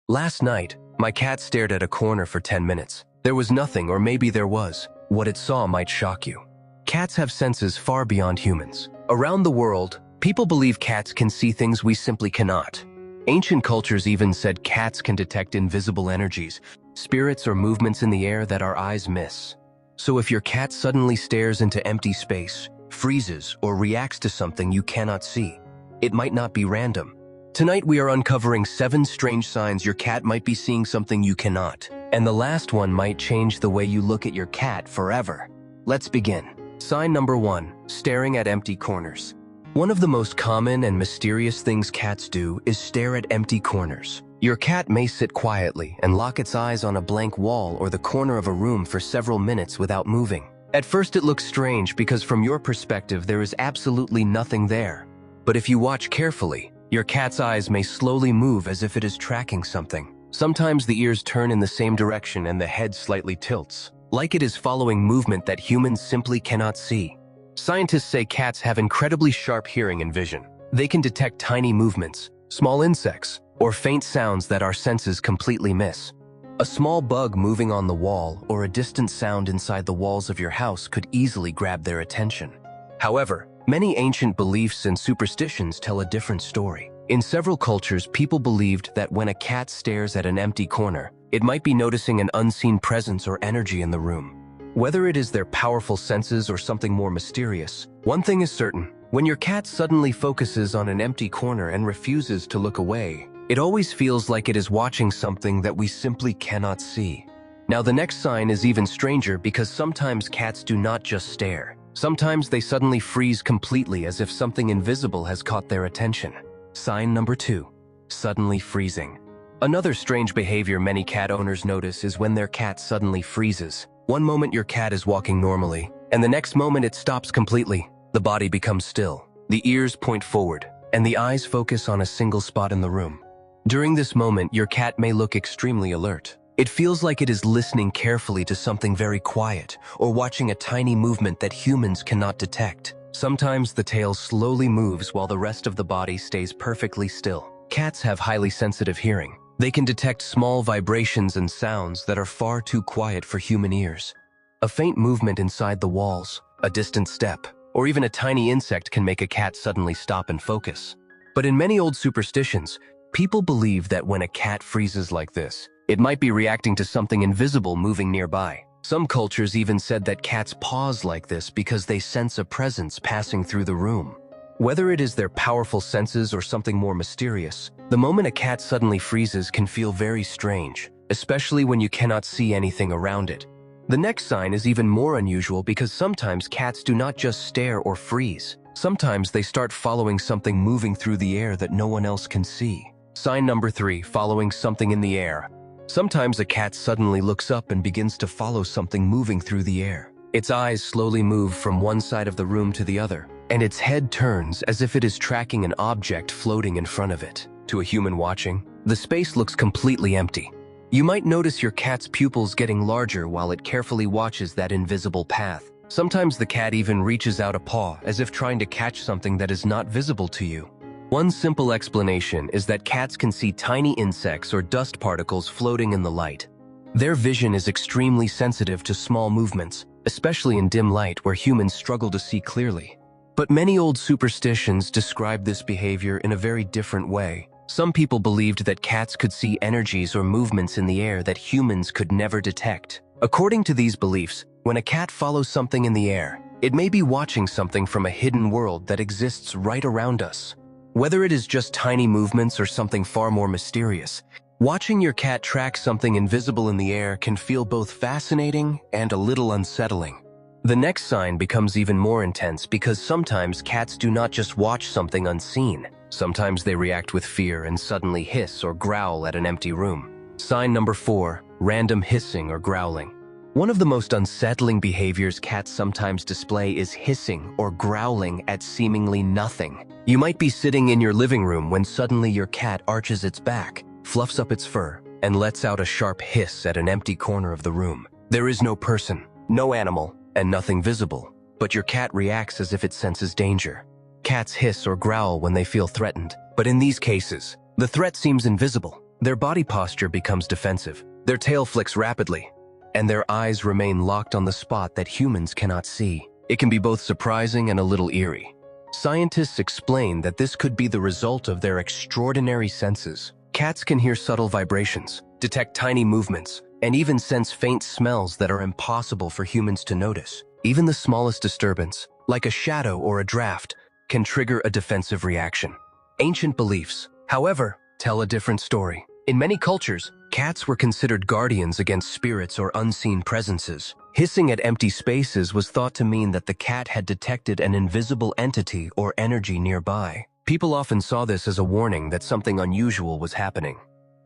Last night, my cat stared at a corner for 10 minutes. There was nothing, or maybe there was. What it saw might shock you. Cats have senses far beyond humans. Around the world, people believe cats can see things we simply cannot. Ancient cultures even said cats can detect invisible energies, spirits or movements in the air that our eyes miss. So if your cat suddenly stares into empty space, freezes, or reacts to something you cannot see, it might not be random. Tonight we are uncovering 7 strange signs your cat might be seeing something you cannot. And the last one might change the way you look at your cat forever. Let's begin. Sign number 1, staring at empty corners. One of the most common and mysterious things cats do is stare at empty corners. Your cat may sit quietly and lock its eyes on a blank wall or the corner of a room for several minutes without moving. At first it looks strange because from your perspective there is absolutely nothing there. But if you watch carefully, your cat's eyes may slowly move as if it is tracking something. Sometimes the ears turn in the same direction and the head slightly tilts, like it is following movement that humans simply cannot see. Scientists say cats have incredibly sharp hearing and vision. They can detect tiny movements, small insects, or faint sounds that our senses completely miss. A small bug moving on the wall or a distant sound inside the walls of your house could easily grab their attention. However, many ancient beliefs and superstitions tell a different story. In several cultures, people believed that when a cat stares at an empty corner, it might be noticing an unseen presence or energy in the room. Whether it is their powerful senses or something more mysterious, one thing is certain: when your cat suddenly focuses on an empty corner and refuses to look away, it always feels like it is watching something that we simply cannot see. Now the next sign is even stranger because sometimes cats do not just stare. Sometimes they suddenly freeze completely as if something invisible has caught their attention. Sign number 2, suddenly freezing. Another strange behavior many cat owners notice is when their cat suddenly freezes. One moment your cat is walking normally, and the next moment it stops completely. The body becomes still, the ears point forward, and the eyes focus on a single spot in the room. During this moment, your cat may look extremely alert. It feels like it is listening carefully to something very quiet, or watching a tiny movement that humans cannot detect. Sometimes the tail slowly moves while the rest of the body stays perfectly still. Cats have highly sensitive hearing. They can detect small vibrations and sounds that are far too quiet for human ears. A faint movement inside the walls, a distant step, or even a tiny insect can make a cat suddenly stop and focus. But in many old superstitions, people believe that when a cat freezes like this, it might be reacting to something invisible moving nearby. Some cultures even said that cats pause like this because they sense a presence passing through the room. Whether it is their powerful senses or something more mysterious, the moment a cat suddenly freezes can feel very strange, especially when you cannot see anything around it. The next sign is even more unusual because sometimes cats do not just stare or freeze. Sometimes they start following something moving through the air that no one else can see. Sign number 3, following something in the air. Sometimes a cat suddenly looks up and begins to follow something moving through the air. Its eyes slowly move from one side of the room to the other, and its head turns as if it is tracking an object floating in front of it. To a human watching, the space looks completely empty. You might notice your cat's pupils getting larger while it carefully watches that invisible path. Sometimes the cat even reaches out a paw as if trying to catch something that is not visible to you. One simple explanation is that cats can see tiny insects or dust particles floating in the light. Their vision is extremely sensitive to small movements, especially in dim light where humans struggle to see clearly. But many old superstitions describe this behavior in a very different way. Some people believed that cats could see energies or movements in the air that humans could never detect. According to these beliefs, when a cat follows something in the air, it may be watching something from a hidden world that exists right around us. Whether it is just tiny movements or something far more mysterious, watching your cat track something invisible in the air can feel both fascinating and a little unsettling. The next sign becomes even more intense because sometimes cats do not just watch something unseen. Sometimes they react with fear and suddenly hiss or growl at an empty room. Sign number 4, random hissing or growling. One of the most unsettling behaviors cats sometimes display is hissing or growling at seemingly nothing. You might be sitting in your living room when suddenly your cat arches its back, fluffs up its fur, and lets out a sharp hiss at an empty corner of the room. There is no person, no animal, and nothing visible, but your cat reacts as if it senses danger. Cats hiss or growl when they feel threatened, but in these cases, the threat seems invisible. Their body posture becomes defensive, their tail flicks rapidly, and their eyes remain locked on the spot that humans cannot see. It can be both surprising and a little eerie. Scientists explain that this could be the result of their extraordinary senses. Cats can hear subtle vibrations, detect tiny movements, and even sense faint smells that are impossible for humans to notice. Even the smallest disturbance, like a shadow or a draft, can trigger a defensive reaction. Ancient beliefs, however, tell a different story. In many cultures, cats were considered guardians against spirits or unseen presences. Hissing at empty spaces was thought to mean that the cat had detected an invisible entity or energy nearby. People often saw this as a warning that something unusual was happening.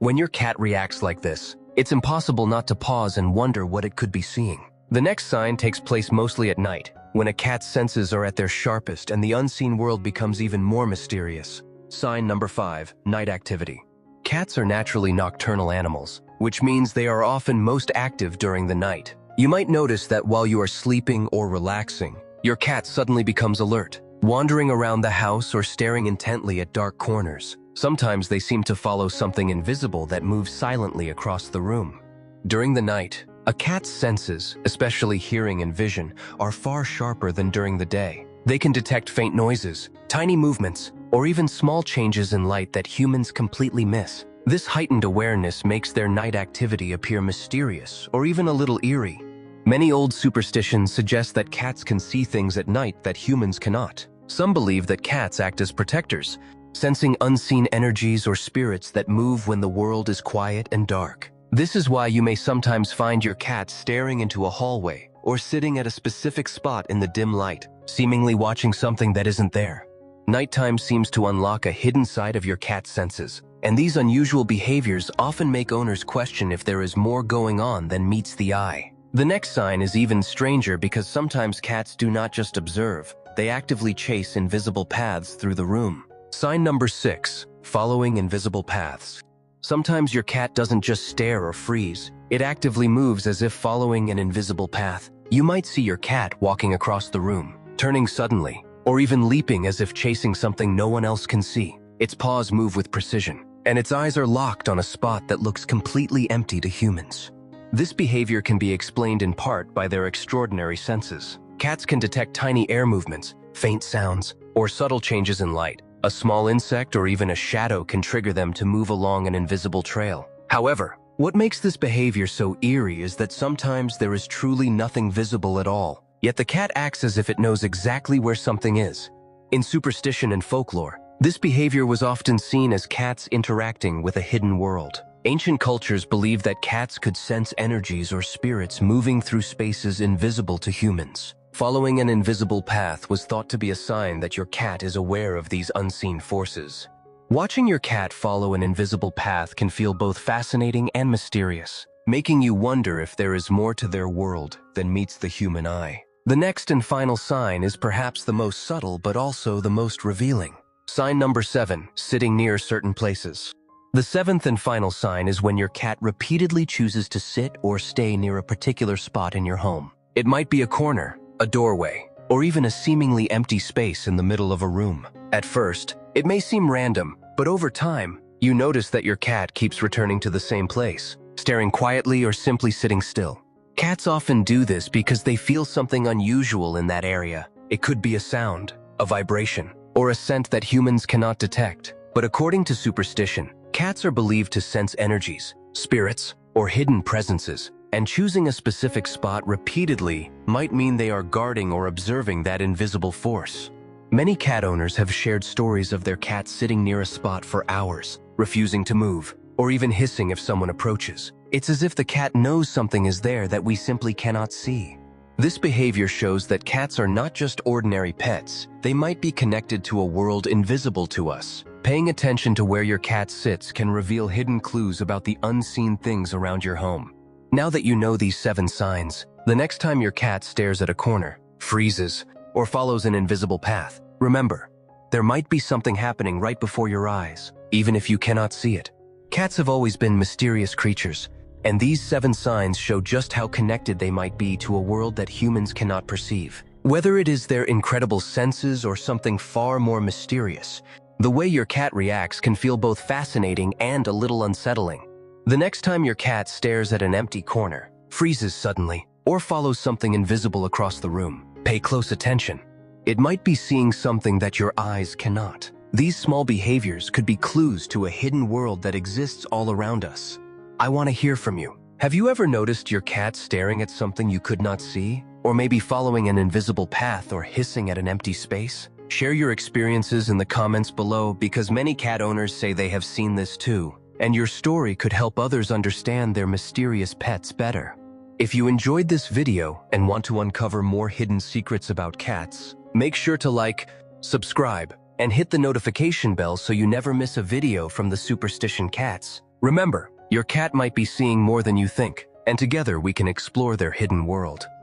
When your cat reacts like this, it's impossible not to pause and wonder what it could be seeing. The next sign takes place mostly at night, when a cat's senses are at their sharpest and the unseen world becomes even more mysterious. Sign number 5, night activity. Cats are naturally nocturnal animals, which means they are often most active during the night. You might notice that while you are sleeping or relaxing, your cat suddenly becomes alert, wandering around the house or staring intently at dark corners. Sometimes they seem to follow something invisible that moves silently across the room. During the night, a cat's senses, especially hearing and vision, are far sharper than during the day. They can detect faint noises, tiny movements, or even small changes in light that humans completely miss. This heightened awareness makes their night activity appear mysterious or even a little eerie. Many old superstitions suggest that cats can see things at night that humans cannot. Some believe that cats act as protectors, sensing unseen energies or spirits that move when the world is quiet and dark. This is why you may sometimes find your cat staring into a hallway or sitting at a specific spot in the dim light, seemingly watching something that isn't there. Nighttime seems to unlock a hidden side of your cat's senses, and these unusual behaviors often make owners question if there is more going on than meets the eye. The next sign is even stranger because sometimes cats do not just observe, they actively chase invisible paths through the room. Sign number 6, following invisible paths. Sometimes your cat doesn't just stare or freeze, it actively moves as if following an invisible path. You might see your cat walking across the room, turning suddenly, or even leaping as if chasing something no one else can see. Its paws move with precision, and its eyes are locked on a spot that looks completely empty to humans. This behavior can be explained in part by their extraordinary senses. Cats can detect tiny air movements, faint sounds, or subtle changes in light. A small insect or even a shadow can trigger them to move along an invisible trail. However, what makes this behavior so eerie is that sometimes there is truly nothing visible at all, yet the cat acts as if it knows exactly where something is. In superstition and folklore, this behavior was often seen as cats interacting with a hidden world. Ancient cultures believed that cats could sense energies or spirits moving through spaces invisible to humans. Following an invisible path was thought to be a sign that your cat is aware of these unseen forces. Watching your cat follow an invisible path can feel both fascinating and mysterious, making you wonder if there is more to their world than meets the human eye. The next and final sign is perhaps the most subtle but also the most revealing. Sign number 7, sitting near certain places. The 7th and final sign is when your cat repeatedly chooses to sit or stay near a particular spot in your home. It might be a corner, a doorway, or even a seemingly empty space in the middle of a room. At first, it may seem random, but over time, you notice that your cat keeps returning to the same place, staring quietly or simply sitting still. Cats often do this because they feel something unusual in that area. It could be a sound, a vibration, or a scent that humans cannot detect. But according to superstition, cats are believed to sense energies, spirits, or hidden presences, and choosing a specific spot repeatedly might mean they are guarding or observing that invisible force. Many cat owners have shared stories of their cats sitting near a spot for hours, refusing to move, or even hissing if someone approaches. It's as if the cat knows something is there that we simply cannot see. This behavior shows that cats are not just ordinary pets, they might be connected to a world invisible to us. Paying attention to where your cat sits can reveal hidden clues about the unseen things around your home. Now that you know these 7 signs, the next time your cat stares at a corner, freezes, or follows an invisible path, remember, there might be something happening right before your eyes, even if you cannot see it. Cats have always been mysterious creatures, and these 7 signs show just how connected they might be to a world that humans cannot perceive. Whether it is their incredible senses or something far more mysterious, The way your cat reacts can feel both fascinating and a little unsettling. The next time your cat stares at an empty corner, freezes suddenly, or follows something invisible across the room, pay close attention. It might be seeing something that your eyes cannot. These small behaviors could be clues to a hidden world that exists all around us. I want to hear from you. Have you ever noticed your cat staring at something you could not see? Or maybe following an invisible path or hissing at an empty space? Share your experiences in the comments below, because many cat owners say they have seen this too, and your story could help others understand their mysterious pets better. If you enjoyed this video and want to uncover more hidden secrets about cats, make sure to like, subscribe, and hit the notification bell so you never miss a video from the Superstition Cats. Remember, your cat might be seeing more than you think, and together we can explore their hidden world.